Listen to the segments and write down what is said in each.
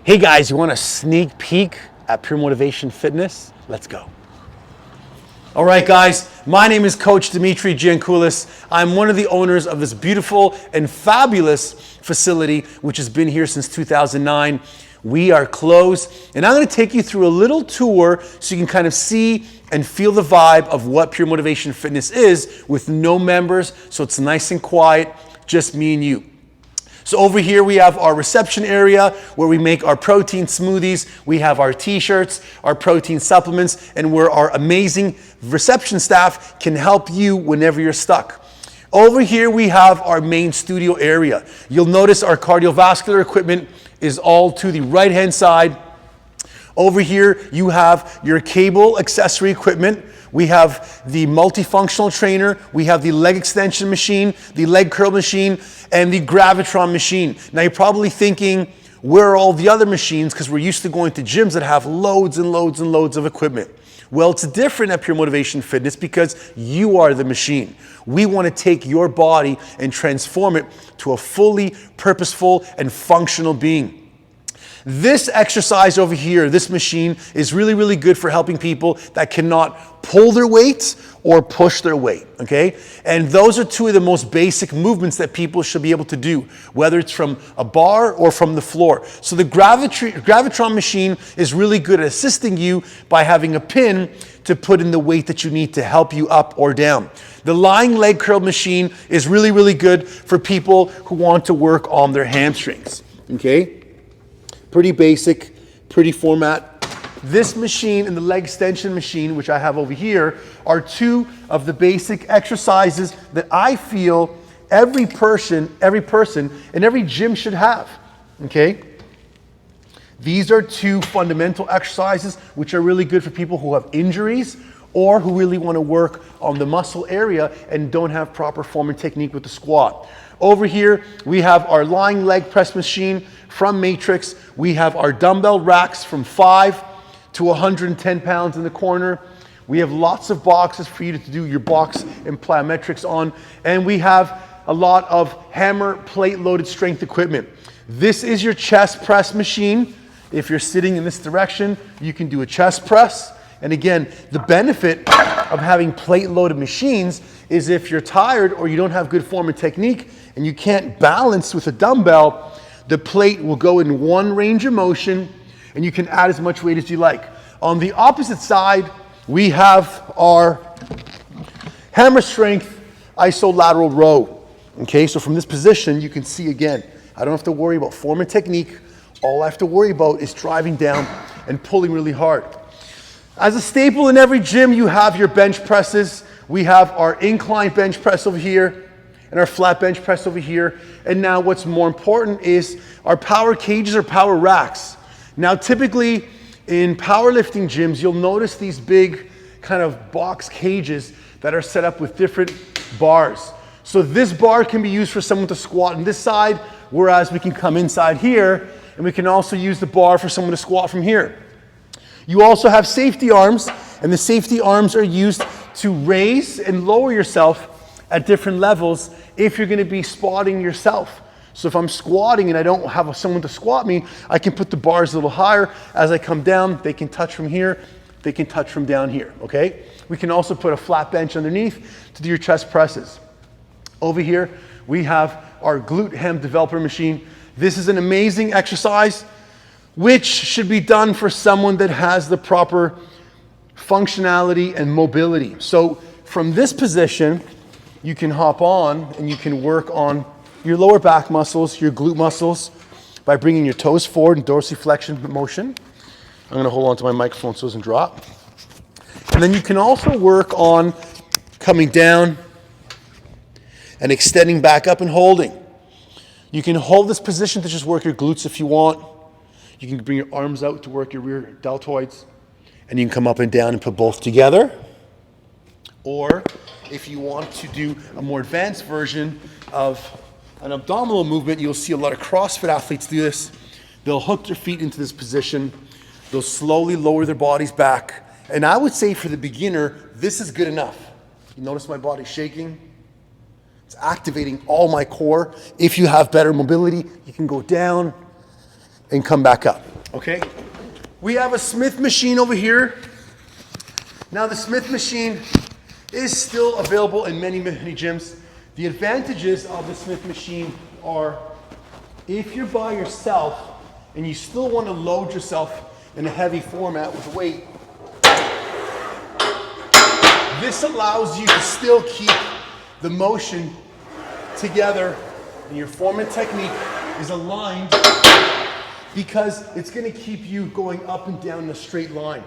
Hey guys, you want a sneak peek at Pure Motivation Fitness? Let's go. All right guys, my name is Coach Dimitri. I'm one of the owners of this beautiful and fabulous facility, which has been here since 2009. We are closed, and I'm gonna take you through a little tour so you can kind of see and feel the vibe of what Pure Motivation Fitness is with no members, so it's nice and quiet, just me and you. So over here we have our reception area where we make our protein smoothies. We have our t-shirts, our protein supplements, and where our amazing reception staff can help you whenever you're stuck. Over here we have our main studio area. You'll notice our cardiovascular equipment is all to the right-hand side. Over here you have your cable accessory equipment. We have the multifunctional trainer, we have the leg extension machine, the leg curl machine, and the Gravitron machine. Now you're probably thinking, where are all the other machines? Because we're used to going to gyms that have loads and loads and loads of equipment. Well, it's different at Pure Motivation Fitness because you are the machine. We want to take your body and transform it to a fully purposeful and functional being. This exercise over here, this machine, is really, really good for helping people that cannot pull their weight or push their weight, okay? And those are two of the most basic movements that people should be able to do, whether it's from a bar or from the floor. So the Gravitron machine is really good at assisting you by having a pin to put in the weight that you need to help you up or down. The lying leg curl machine is really, really good for people who want to work on their hamstrings, okay? Pretty basic, pretty format. This machine and the leg extension machine, which I have over here, are two of the basic exercises that I feel every person in every gym should have, okay? These are two fundamental exercises which are really good for people who have injuries or who really want to work on the muscle area and don't have proper form and technique with the squat. Over here, we have our lying leg press machine from Matrix. We have our dumbbell racks from 5 to 110 pounds in the corner. We have lots of boxes for you to do your box and plyometrics on. And we have a lot of hammer plate loaded strength equipment. This is your chest press machine. If you're sitting in this direction, you can do a chest press. And again, the benefit of having plate loaded machines is if you're tired or you don't have good form and technique and you can't balance with a dumbbell, the plate will go in one range of motion and you can add as much weight as you like. On the opposite side, we have our hammer strength iso-lateral row. Okay, so from this position, you can see again, I don't have to worry about form and technique. All I have to worry about is driving down and pulling really hard. As a staple in every gym, you have your bench presses. We have our incline bench press over here and our flat bench press over here. And now what's more important is our power cages or power racks. Now typically in powerlifting gyms, you'll notice these big kind of box cages that are set up with different bars. So this bar can be used for someone to squat on this side, whereas we can come inside here and we can also use the bar for someone to squat from here. You also have safety arms, and the safety arms are used to raise and lower yourself at different levels if you're gonna be spotting yourself. So if I'm squatting and I don't have someone to squat me, I can put the bars a little higher. As I come down, they can touch from here, they can touch from down here, okay? We can also put a flat bench underneath to do your chest presses. Over here, we have our glute hem developer machine. This is an amazing exercise which should be done for someone that has the proper functionality and mobility. So from this position, you can hop on and you can work on your lower back muscles, your glute muscles, by bringing your toes forward in dorsiflexion motion. I'm gonna hold on to my microphone so it doesn't drop. And then you can also work on coming down and extending back up and holding. You can hold this position to just work your glutes if you want. You can bring your arms out to work your rear deltoids, and you can come up and down and put both together. Or if you want to do a more advanced version of an abdominal movement, you'll see a lot of CrossFit athletes do this. They'll hook their feet into this position. They'll slowly lower their bodies back. And I would say for the beginner, this is good enough. You notice my body shaking? It's activating all my core. If you have better mobility, you can go down and come back up. okay? We have a Smith machine over here. Now the Smith machine is still available in many, many gyms. The advantages of the Smith machine are if you're by yourself and you still want to load yourself in a heavy format with weight, this allows you to still keep the motion together and your form and technique is aligned because it's going to keep you going up and down in a straight line.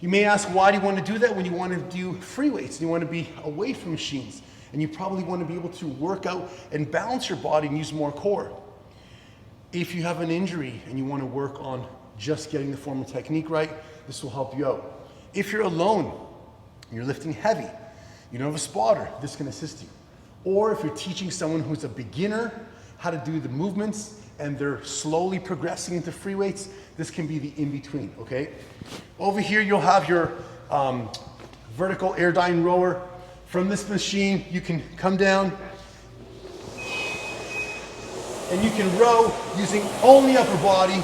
You may ask, why do you want to do that when you want to do free weights? You want to be away from machines and you probably want to be able to work out and balance your body and use more core. If you have an injury and you want to work on just getting the form and technique right, this will help you out. If you're alone, you're lifting heavy, you don't have a spotter, this can assist you. Or if you're teaching someone who's a beginner how to do the movements and they're slowly progressing into free weights, this can be the in-between, okay? Over here you'll have your vertical airdyne rower. From this machine, you can come down and you can row using only upper body,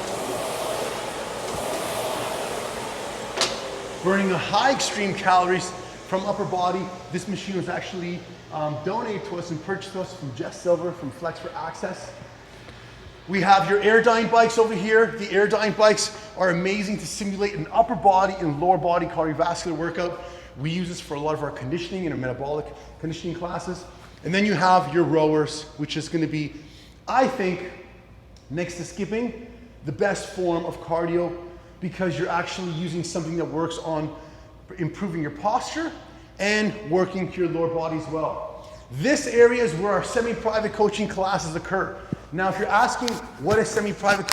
burning a high extreme calories from upper body. This machine was actually donated to us and purchased to us from Jess Silver from Flex for Access. We have your Airdyne bikes over here. The Airdyne bikes are amazing to simulate an upper body and lower body cardiovascular workout. We use this for a lot of our conditioning and our metabolic conditioning classes. And then you have your rowers, which is going to be, I think, next to skipping, the best form of cardio because you're actually using something that works on improving your posture and working your lower body as well. This area is where our semi-private coaching classes occur. Now, if you're asking what is semi-private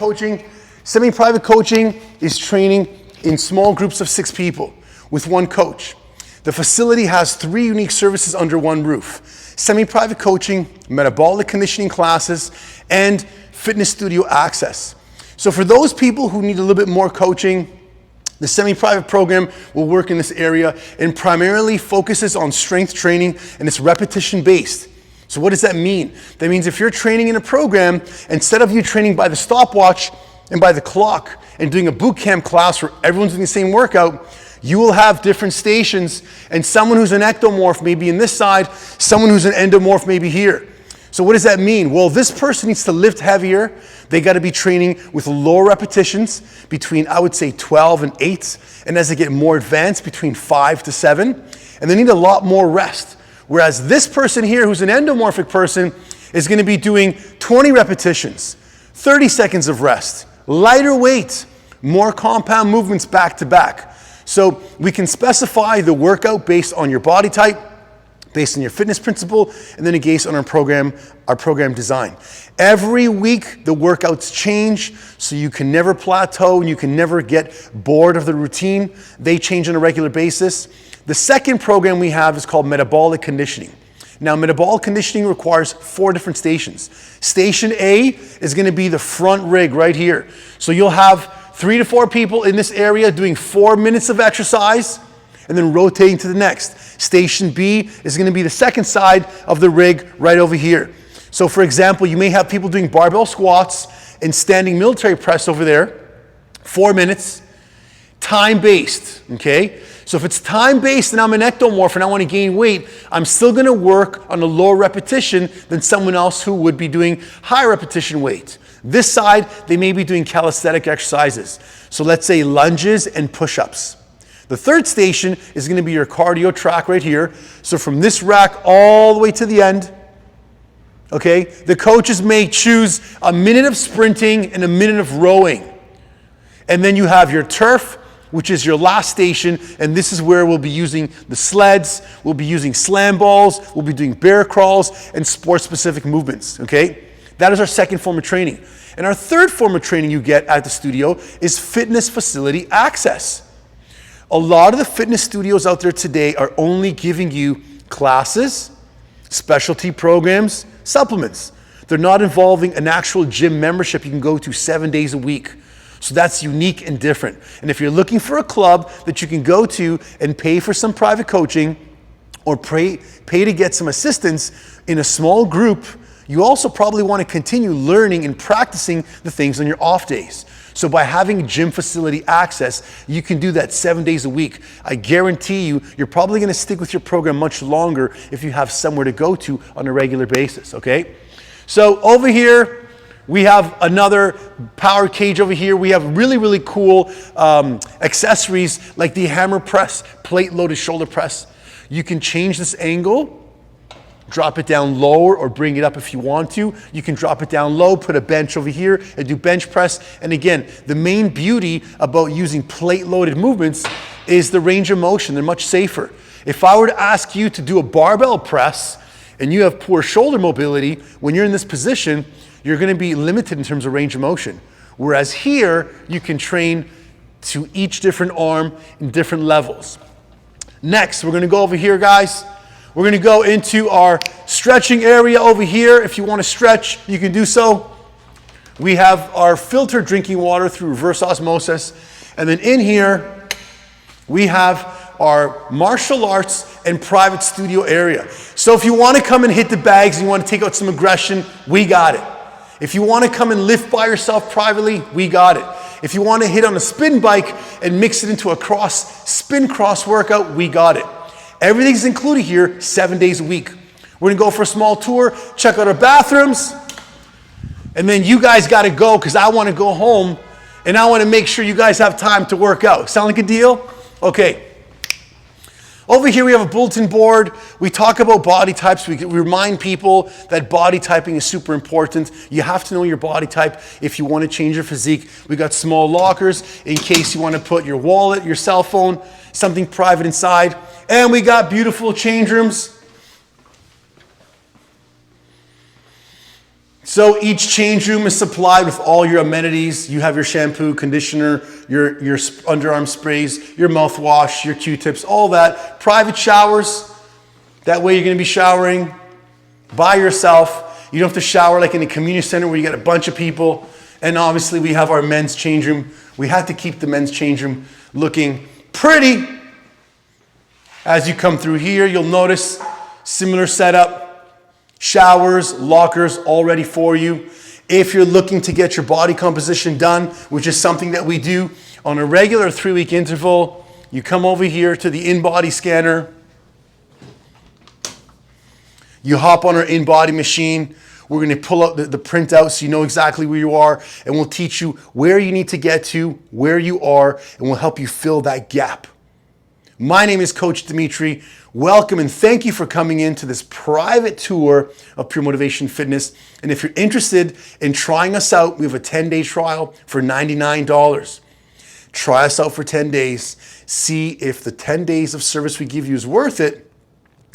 coaching is training in small groups of 6 people with one coach. The facility has 3 unique services under one roof: semi-private coaching, metabolic conditioning classes, and fitness studio access. So for those people who need a little bit more coaching, the semi-private program will work in this area and primarily focuses on strength training and it's repetition based. So what does that mean? That means if you're training in a program, instead of you training by the stopwatch and by the clock and doing a boot camp class where everyone's doing the same workout, you will have different stations and someone who's an ectomorph may be in this side, someone who's an endomorph may be here. So what does that mean? Well, this person needs to lift heavier. They got to be training with lower repetitions between, I would say, 12 and 8. And as they get more advanced, between 5 to 7. And they need a lot more rest. Whereas this person here, who's an endomorphic person, is going to be doing 20 repetitions, 30 seconds of rest, lighter weight, more compound movements back to back. So we can specify the workout based on your body type, based on your fitness principle, and then based on our program design. Every week the workouts change, so you can never plateau and you can never get bored of the routine. They change on a regular basis. The second program we have is called Metabolic Conditioning. Now, metabolic conditioning requires 4 different stations. Station A is going to be the front rig right here. So you'll have 3 to 4 people in this area doing 4 minutes of exercise and then rotating to the next. Station B is going to be the second side of the rig right over here. So for example, you may have people doing barbell squats and standing military press over there, 4 minutes, time-based, okay? So if it's time-based and I'm an ectomorph and I want to gain weight, I'm still going to work on a lower repetition than someone else who would be doing high repetition weight. This side, they may be doing calisthenic exercises. So let's say lunges and push-ups. The third station is going to be your cardio track right here. So from this rack all the way to the end, okay, the coaches may choose a minute of sprinting and a minute of rowing. And then you have your turf, which is your last station, and this is where we'll be using the sleds, we'll be using slam balls, we'll be doing bear crawls, and sport-specific movements, okay? That is our second form of training. And our third form of training you get at the studio is fitness facility access. A lot of the fitness studios out there today are only giving you classes, specialty programs, supplements. They're not involving an actual gym membership you can go to 7 days a week. So that's unique and different. And if you're looking for a club that you can go to and pay for some private coaching or pay to get some assistance in a small group, You also probably want to continue learning and practicing the things on your off days. So by having gym facility access, you can do that 7 days a week. I guarantee you, you're probably going to stick with your program much longer if you have somewhere to go to on a regular basis, okay? So over here, we have another power cage over here. We have really, really cool accessories like the hammer press, plate loaded shoulder press. You can change this angle, drop it down lower or bring it up if you want to. You can drop it down low, put a bench over here and do bench press. And again, the main beauty about using plate loaded movements is the range of motion. They're much safer. If I were to ask you to do a barbell press and you have poor shoulder mobility, when you're in this position, you're going to be limited in terms of range of motion. Whereas here, you can train to each different arm in different levels. Next, we're going to go over here, guys. We're going to go into our stretching area over here. If you want to stretch, you can do so. We have our filtered drinking water through reverse osmosis. And then in here, we have our martial arts and private studio area. So if you want to come and hit the bags and you want to take out some aggression, we got it. If you want to come and lift by yourself privately, we got it. If you want to hit on a spin bike and mix it into a spin cross workout, we got it. Everything's included here 7 days a week. We're gonna go for a small tour, check out our bathrooms, and then you guys gotta go because I wanna go home and I wanna make sure you guys have time to work out. Sound like a deal? Okay. Over here we have a bulletin board. We talk about body types. We remind people that body typing is super important. You have to know your body type if you want to change your physique. We got small lockers in case you want to put your wallet, your cell phone, something private inside. And we got beautiful change rooms. So each change room is supplied with all your amenities. You have your shampoo, conditioner, your underarm sprays, your mouthwash, your Q-tips, all that. Private showers. That way you're going to be showering by yourself. You don't have to shower like in a community center where you got a bunch of people. And obviously we have our men's change room. We had to keep the men's change room looking pretty. As you come through here, you'll notice similar setup. Showers, lockers, all ready for you. If you're looking to get your body composition done, which is something that we do on a regular 3-week interval, you come over here to the in-body scanner. You hop on our in-body machine. We're going to pull out the printout so you know exactly where you are, and we'll teach you where you need to get to, where you are, and we'll help you fill that gap. My name is Coach Dimitri. Welcome and thank you for coming into this private tour of Pure Motivation Fitness. And if you're interested in trying us out, we have a 10-day trial for $99. Try us out for 10 days. See if the 10 days of service we give you is worth it.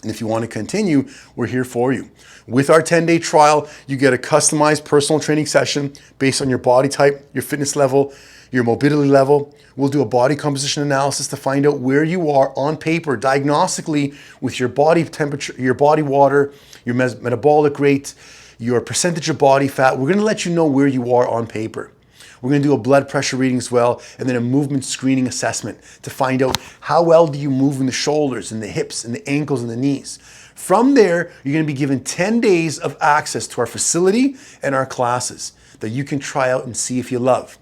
And if you want to continue, we're here for you. With our 10-day trial, you get a customized personal training session based on your body type, your fitness level, your mobility level. We'll do a body composition analysis to find out where you are on paper, diagnostically, with your body temperature, your body water, your metabolic rate, your percentage of body fat. We're gonna let you know where you are on paper. We're gonna do a blood pressure reading as well, and then a movement screening assessment to find out how well do you move in the shoulders and the hips and the ankles and the knees. From there, you're gonna be given 10 days of access to our facility and our classes that you can try out and see if you love.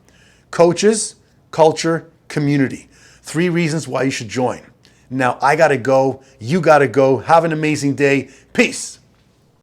Coaches, culture, community. 3 reasons why you should join. Now, I gotta go, you gotta go. Have an amazing day. Peace.